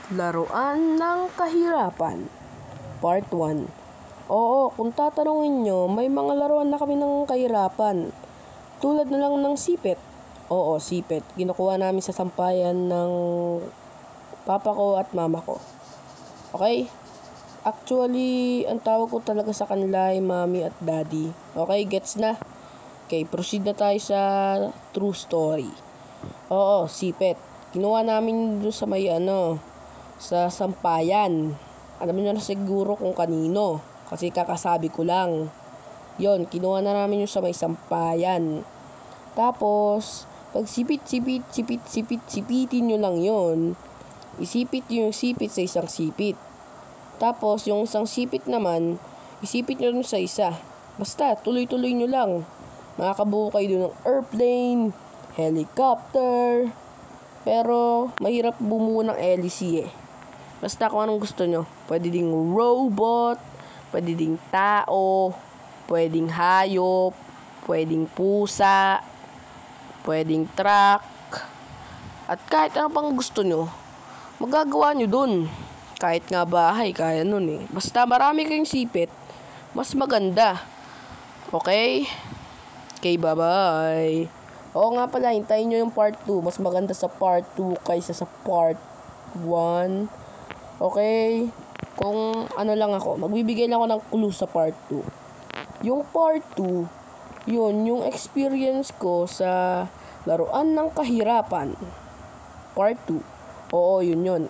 Laruan ng kahirapan, Part 1. Oo, kung tatanungin nyo, may mga laruan na kami ng kahirapan. Tulad na lang ng sipit. Oo, sipit. Kinukuha namin sa sampayan ng papa ko at mama ko. Okay? Actually, ang tawag ko talaga sa kanila ay mami at daddy. Okay, gets na? Okay, proceed na tayo sa true story. Oo, sipit. Kinuha namin doon sa may sa sampayan. Alam niyo na siguro kung kanino. Kasi kakasabi ko lang. Yon, kinuha na namin yung sa may sampayan. Tapos, pag sipitin nyo lang yon. Isipit nyo yung sipit sa isang sipit. Tapos, yung isang sipit naman, isipit nyo rin sa isa. Basta, tuloy-tuloy nyo lang. Makakabuo kayo doon ng airplane, helicopter. Pero, mahirap bumuo ng LEC eh. Basta kung anong gusto nyo. Pwede ding robot, pwede ding tao, pwedeng hayop, pwedeng pusa, pwedeng truck, at kahit ano pang gusto nyo, magagawa nyo dun. Kahit nga bahay, kaya nun eh. Basta marami kayong sipit, mas maganda. Okay? Okay, bye-bye. Oo nga pala, hintayin nyo yung part 2. Mas maganda sa part 2 kaysa sa part 1. Okay? Kung ano lang ako, magbibigay lang ako ng clue sa part 2. Yung part 2, yun, yung experience ko sa laruan ng kahirapan. Part 2. Oo, yun.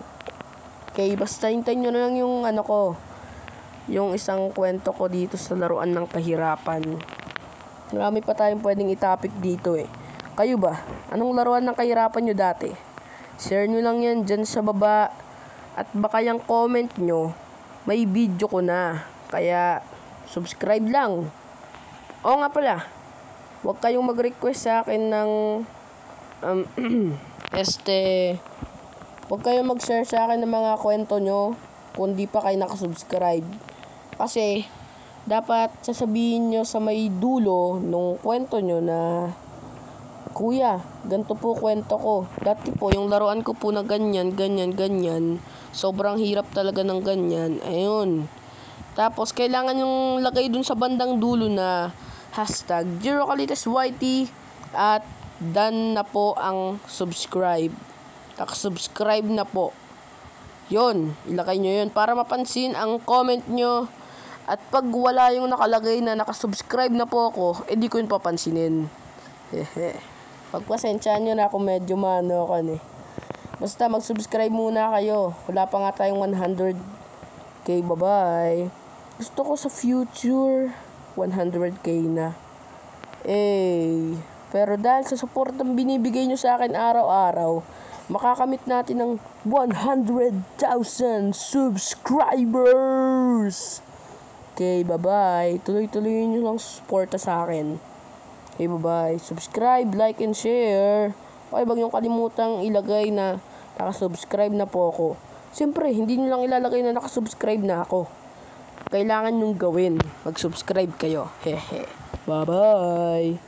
Okay, basta hintayin nyo na lang yung yung isang kwento ko dito sa laruan ng kahirapan. Marami pa tayong pwedeng itapik dito eh. Kayo ba? Anong laruan ng kahirapan nyo dati? Share nyo lang yan dyan sa baba. At baka yung comment nyo, may video ko na. Kaya, subscribe lang. Oo nga pala, huwag kayong mag-request sa akin ng huwag kayong mag-share sa akin ng mga kwento nyo kung di pa kayo nakasubscribe. Kasi, dapat sasabihin nyo sa may dulo nung kwento nyo na, Kuya, ganito po kwento ko. Dati po, yung laruan ko po na ganyan. Sobrang hirap talaga ng ganyan. Ayun. Tapos, kailangan yung lagay dun sa bandang dulo na hashtag JeroCalitesYT at done na po ang subscribe. Subscribe na po. Yun, ilagay nyo yun para mapansin ang comment nyo. At pag wala yung nakalagay na nakasubscribe na po ako, edi ko yun papansinin. Pagpasensyahan nyo na ako medyo Basta mag-subscribe muna kayo. Wala pa nga tayong 100k. Bye-bye. Gusto ko sa future 100k na. Pero dahil sa support ng binibigay nyo sa akin araw-araw, makakamit natin ng 100,000 subscribers. Okay, bye-bye. Tuloy-tuloy nyo lang suporta sa akin. Okay, bye-bye. Subscribe, like, and share. Okay, wag niyong kalimutang ilagay na nakasubscribe na po ako. Siyempre, hindi nyo lang ilalagay na nakasubscribe na ako. Kailangan nyong gawin. Mag-subscribe kayo. Hehe. Bye-bye.